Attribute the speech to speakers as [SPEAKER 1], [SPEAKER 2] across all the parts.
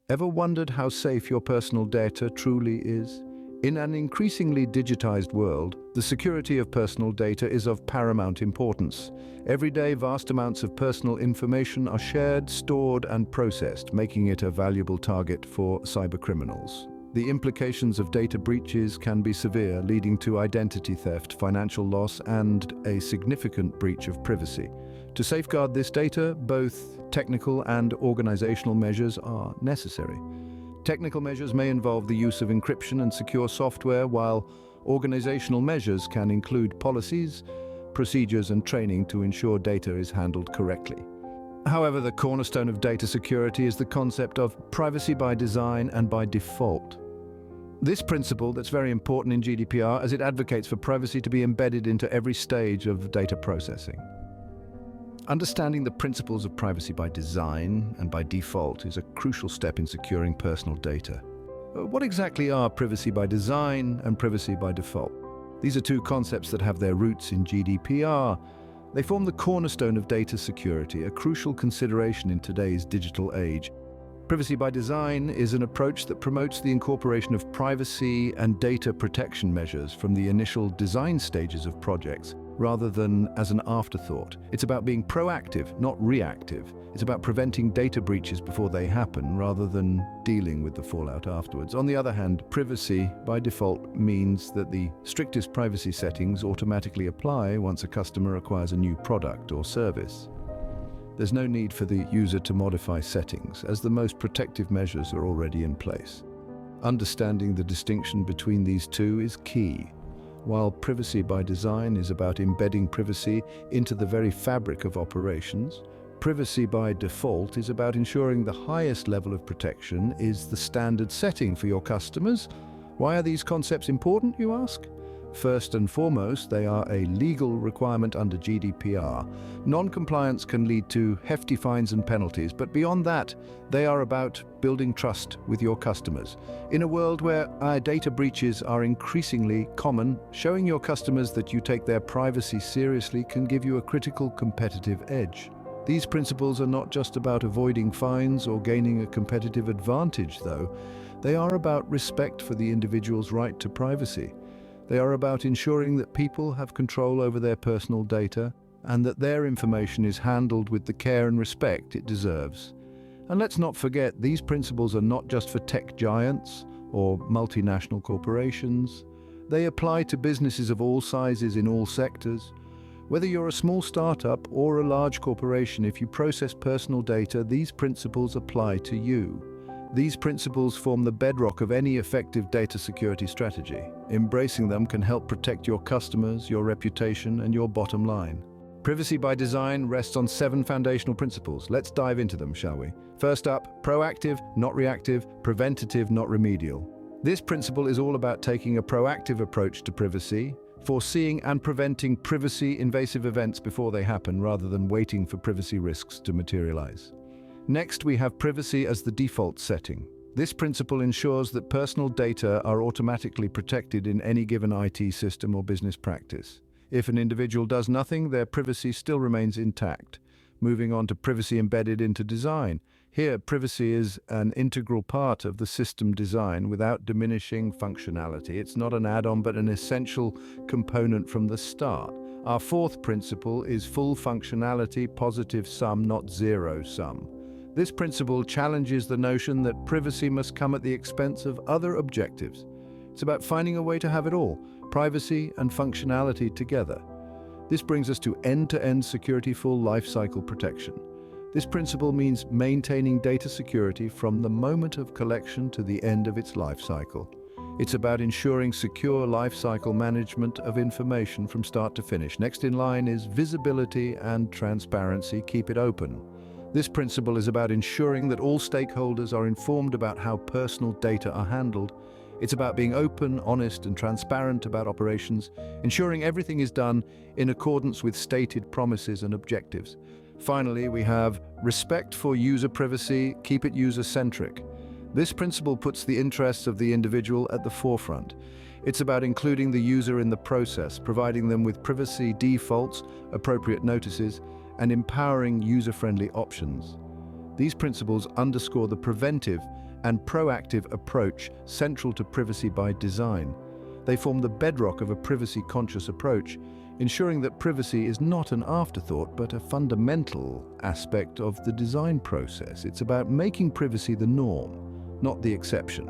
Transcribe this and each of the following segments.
[SPEAKER 1] Ever wondered how safe your personal data truly is? In an increasingly digitized world, the security of personal data is of paramount importance. Every day, vast amounts of personal information are shared, stored, and processed, making it a valuable target for cybercriminals. The implications of data breaches can be severe, leading to identity theft, financial loss, and a significant breach of privacy. To safeguard this data, both technical and organizational measures are necessary. Technical measures may involve the use of encryption and secure software, while organizational measures can include policies, procedures, and training to ensure data is handled correctly. However, the cornerstone of data security is the concept of privacy by design and by default. This principle that's very important in GDPR as it advocates for privacy to be embedded into every stage of data processing. Understanding the principles of privacy by design and by default is a crucial step in securing personal data. What exactly are privacy by design and privacy by default? These are two concepts that have their roots in GDPR. They form the cornerstone of data security, a crucial consideration in today's digital age. Privacy by design is an approach that promotes the incorporation of privacy and data protection measures from the initial design stages of projects, rather than as an afterthought. It's about being proactive, not reactive. It's about preventing data breaches before they happen, rather than dealing with the fallout afterwards. On the other hand, privacy by default means that the strictest privacy settings automatically apply once a customer acquires a new product or service. There's no need for the user to modify settings, as the most protective measures are already in place. Understanding the distinction between these two is key. While privacy by design is about embedding privacy into the very fabric of operations, privacy by default is about ensuring the highest level of protection is the standard setting for your customers. Why are these concepts important, you ask? First and foremost, they are a legal requirement under GDPR. Non-compliance can lead to hefty fines and penalties, but beyond that, they are about building trust with your customers. In a world where data breaches are increasingly common, showing your customers that you take their privacy seriously can give you a critical competitive edge. These principles are not just about avoiding fines or gaining a competitive advantage, though. They are about respect for the individual's right to privacy. They are about ensuring that people have control over their personal data and that their information is handled with the care and respect it deserves. And let's not forget, these principles are not just for tech giants or multinational corporations. They apply to businesses of all sizes in all sectors. Whether you're a small startup or a large corporation, if you process personal data, these principles apply to you. These principles form the bedrock of any effective data security strategy. Embracing them can help protect your customers, your reputation, and your bottom line. Privacy by design rests on 7 foundational principles. Let's dive into them, shall we? First up, proactive, not reactive, preventative, not remedial. This principle is all about taking a proactive approach to privacy, foreseeing and preventing privacy invasive events before they happen, rather than waiting for privacy risks to materialize. Next, we have privacy as the default setting. This principle ensures that personal data are automatically protected in any given IT system or business practice. If an individual does nothing, their privacy still remains intact. Moving on to privacy embedded into design. Here, privacy is an integral part of the system design without diminishing functionality. It's not an add-on, but an essential component from the start. Our fourth principle is full functionality, positive sum, not zero sum. This principle challenges the notion that privacy must come at the expense of other objectives. It's about finding a way to have it all, privacy and functionality together. This brings us to end-to-end security, full lifecycle protection. This principle means maintaining data security from the moment of collection to the end of its lifecycle. It's about ensuring secure lifecycle management of information from start to finish. Next in line is visibility and transparency. Keep it open. This principle is about ensuring that all stakeholders are informed about how personal data are handled. It's about being open, honest, and transparent about operations, ensuring everything is done in accordance with stated promises and objectives. Finally, we have respect for user privacy, keep it user-centric. This principle puts the interests of the individual at the forefront. It's about including the user in the process, providing them with privacy defaults, appropriate notices, and empowering user-friendly options. These principles underscore the preventive and proactive approach central to privacy by design. They form the bedrock of a privacy-conscious approach, ensuring that privacy is not an afterthought but a fundamental aspect of the design process. It's about making privacy the norm, not the exception.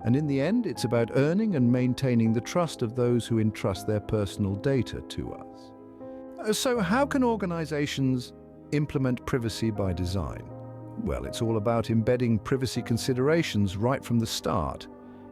[SPEAKER 1] And in the end, it's about earning and maintaining the trust of those who entrust their personal data to us. So how can organizations implement privacy by design? Well, it's all about embedding privacy considerations right from the start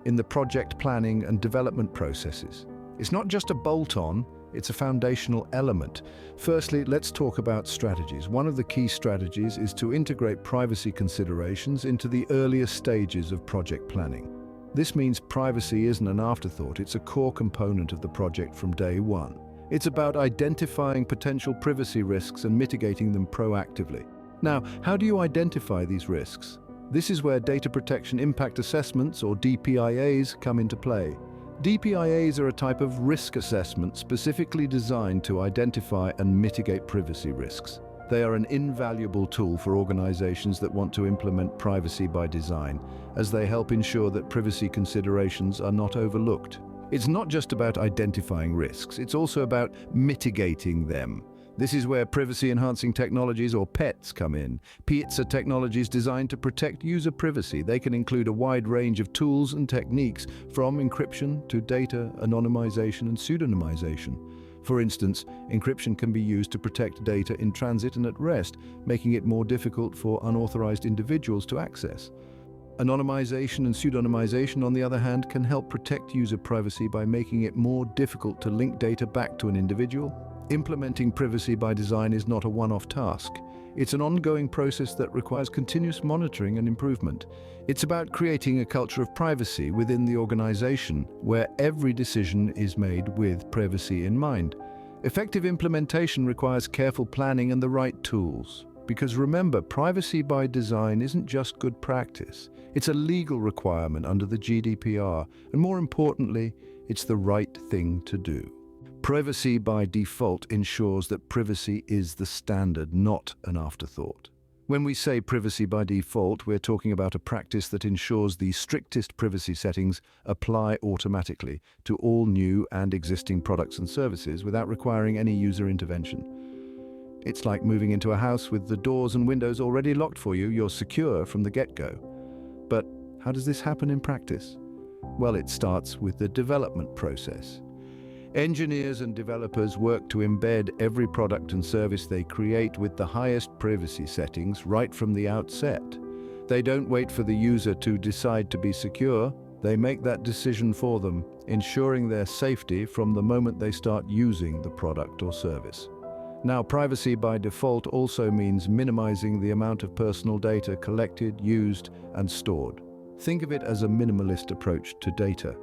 [SPEAKER 1] in the project planning and development processes. It's not just a bolt-on, it's a foundational element. Firstly, let's talk about strategies. One of the key strategies is to integrate privacy considerations into the earliest stages of project planning. This means privacy isn't an afterthought, it's a core component of the project from day one. It's about identifying potential privacy risks and mitigating them proactively. Now, how do you identify these risks? This is where data protection impact assessments, or DPIAs, come into play. DPIAs are a type of risk assessment specifically designed to identify and mitigate privacy risks. They are an invaluable tool for organizations that want to implement privacy by design, as they help ensure that privacy considerations are not overlooked. It's not just about identifying risks, it's also about mitigating them. This is where privacy-enhancing technologies, or PETs, come in. PETs are technologies designed to protect user privacy. They can include a wide range of tools and techniques, from encryption to data anonymization and pseudonymization. For instance, encryption can be used to protect data in transit and at rest, making it more difficult for unauthorized individuals to access. Anonymization and pseudonymization, on the other hand, can help protect user privacy by making it more difficult to link data back to an individual. Implementing privacy by design is not a one-off task. It's an ongoing process that requires continuous monitoring and improvement. It's about creating a culture of privacy within the organization where every decision is made with privacy in mind. Effective implementation requires careful planning and the right tools. Because remember, privacy by design isn't just good practice. It's a legal requirement under the GDPR, and more importantly, it's the right thing to do. Privacy by default ensures that privacy is the standard, not an afterthought. When we say privacy by default, we're talking about a practice that ensures the strictest privacy settings apply automatically to all new and existing products and services without requiring any user intervention. It's like moving into a house with the doors and windows already locked for you. You're secure from the get-go. But how does this happen in practice? Well, it starts with the development process. Engineers and developers work to embed every product and service they create with the highest privacy settings right from the outset. They don't wait for the user to decide to be secure. They make that decision for them, ensuring their safety from the moment they start using the product or service. Now, privacy by default also means minimizing the amount of personal data collected, used, and stored. Think of it as a minimalist approach to data.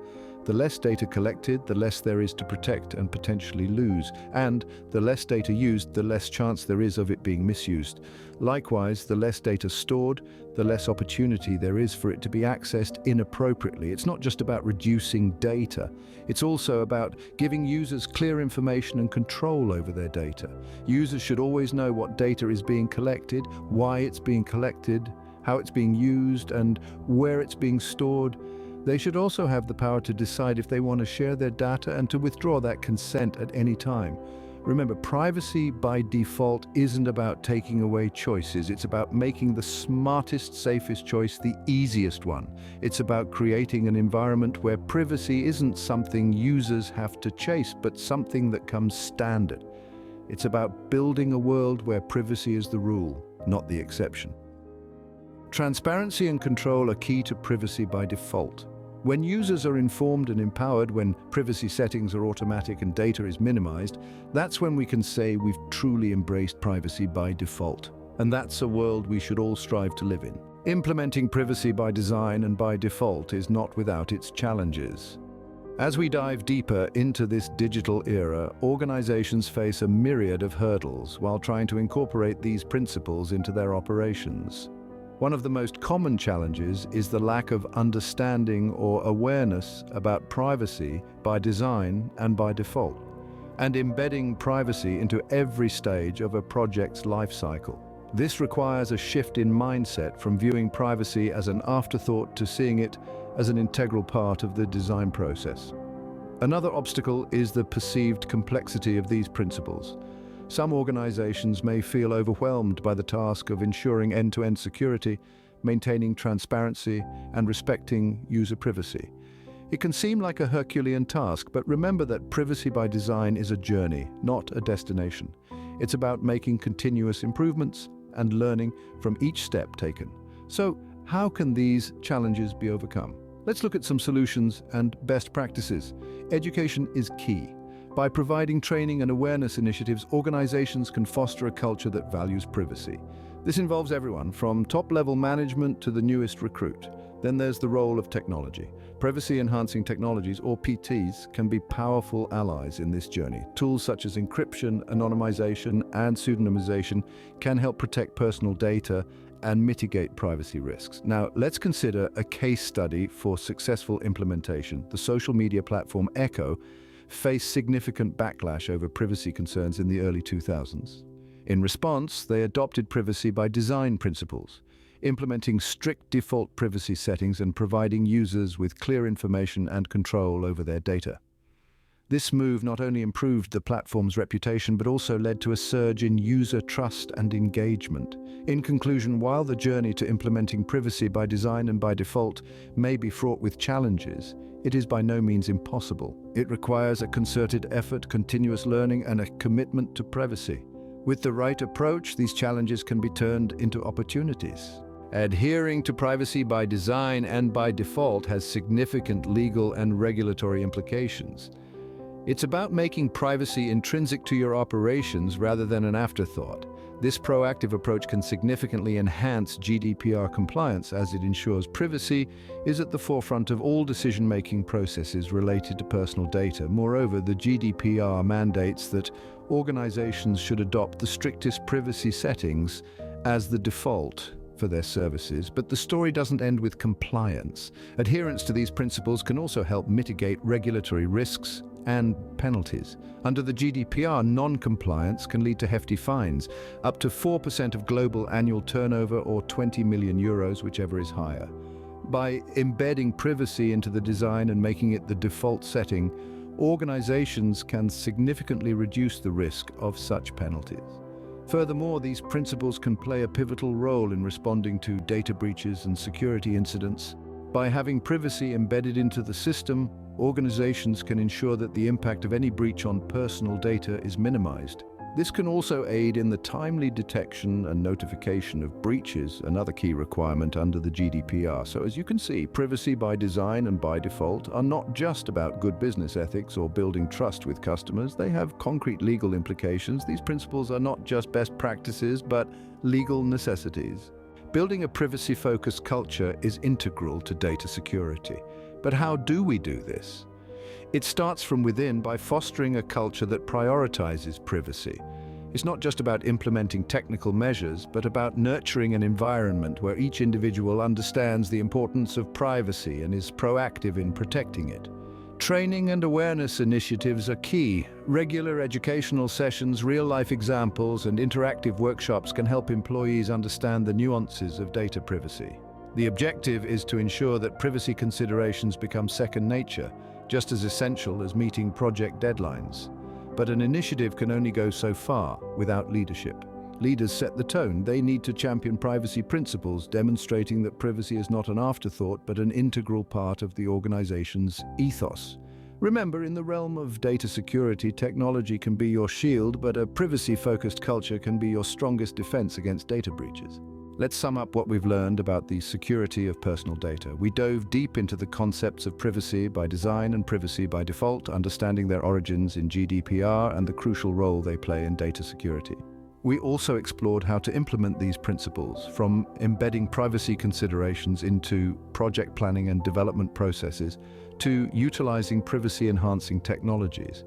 [SPEAKER 1] The less data collected, the less there is to protect and potentially lose. And the less data used, the less chance there is of it being misused. Likewise, the less data stored, the less opportunity there is for it to be accessed inappropriately. It's not just about reducing data. It's also about giving users clear information and control over their data. Users should always know what data is being collected, why it's being collected, how it's being used, and where it's being stored. They should also have the power to decide if they want to share their data and to withdraw that consent at any time. Remember, privacy by default isn't about taking away choices. It's about making the smartest, safest choice the easiest one. It's about creating an environment where privacy isn't something users have to chase, but something that comes standard. It's about building a world where privacy is the rule, not the exception. Transparency and control are key to privacy by default. When users are informed and empowered, when privacy settings are automatic and data is minimized, that's when we can say we've truly embraced privacy by default. And that's a world we should all strive to live in. Implementing privacy by design and by default is not without its challenges. As we dive deeper into this digital era, organizations face a myriad of hurdles while trying to incorporate these principles into their operations. One of the most common challenges is the lack of understanding or awareness about privacy by design and by default, and embedding privacy into every stage of a project's life cycle. This requires a shift in mindset from viewing privacy as an afterthought to seeing it as an integral part of the design process. Another obstacle is the perceived complexity of these principles. Some organizations may feel overwhelmed by the task of ensuring end-to-end security, maintaining transparency, and respecting user privacy. It can seem like a Herculean task, but remember that privacy by design is a journey, not a destination. It's about making continuous improvements and learning from each step taken. So, how can these challenges be overcome? Let's look at some solutions and best practices. Education is key. By providing training and awareness initiatives, organizations can foster a culture that values privacy. This involves everyone, from top-level management to the newest recruit. Then there's the role of technology. Privacy-enhancing technologies, or PTs, can be powerful allies in this journey. Tools such as encryption, anonymization, and pseudonymization can help protect personal data and mitigate privacy risks. Now, let's consider a case study for successful implementation. The social media platform Echo faced significant backlash over privacy concerns in the early 2000s. In response, they adopted privacy by design principles, implementing strict default privacy settings and providing users with clear information and control over their data. This move not only improved the platform's reputation, but also led to a surge in user trust and engagement. In conclusion, while the journey to implementing privacy by design and by default may be fraught with challenges, it is by no means impossible. It requires a concerted effort, continuous learning, and a commitment to privacy. With the right approach, these challenges can be turned into opportunities. Adhering to privacy by design and by default has significant legal and regulatory implications. It's about making privacy intrinsic to your operations rather than an afterthought. This proactive approach can significantly enhance GDPR compliance, as it ensures privacy is at the forefront of all decision-making processes related to personal data. Moreover, the GDPR mandates that organizations should adopt the strictest privacy settings as the default for their services, but the story doesn't end with compliance. Adherence to these principles can also help mitigate regulatory risks and penalties. Under the GDPR, non-compliance can lead to hefty fines, up to 4% of global annual turnover or 20 million euros, whichever is higher. By embedding privacy into the design and making it the default setting, organizations can significantly reduce the risk of such penalties. Furthermore, these principles can play a pivotal role in responding to data breaches and security incidents. By having privacy embedded into the system, organizations can ensure that the impact of any breach on personal data is minimized. This can also aid in the timely detection and notification of breaches, another key requirement under the GDPR. So as you can see, privacy by design and by default are not just about good business ethics or building trust with customers. They have concrete legal implications. These principles are not just best practices, but legal necessities. Building a privacy-focused culture is integral to data security. But how do we do this? It starts from within by fostering a culture that prioritizes privacy. It's not just about implementing technical measures, but about nurturing an environment where each individual understands the importance of privacy and is proactive in protecting it. Training and awareness initiatives are key. Regular educational sessions, real-life examples, and interactive workshops can help employees understand the nuances of data privacy. The objective is to ensure that privacy considerations become second nature, just as essential as meeting project deadlines. But an initiative can only go so far without leadership. Leaders set the tone. They need to champion privacy principles, demonstrating that privacy is not an afterthought, but an integral part of the organization's ethos. Remember, in the realm of data security, technology can be your shield, but a privacy-focused culture can be your strongest defense against data breaches. Let's sum up what we've learned about the security of personal data. We dove deep into the concepts of privacy by design and privacy by default, understanding their origins in GDPR and the crucial role they play in data security. We also explored how to implement these principles, from embedding privacy considerations into project planning and development processes to utilizing privacy-enhancing technologies.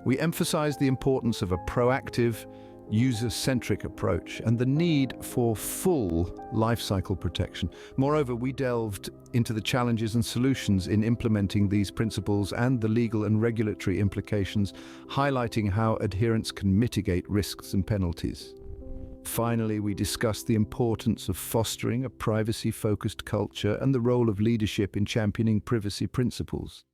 [SPEAKER 1] We emphasized the importance of a proactive, user-centric approach and the need for full lifecycle protection. Moreover, we delved into the challenges and solutions in implementing these principles and the legal and regulatory implications, highlighting how adherence can mitigate risks and penalties. Finally, we discussed the importance of fostering a privacy-focused culture and the role of leadership in championing privacy principles.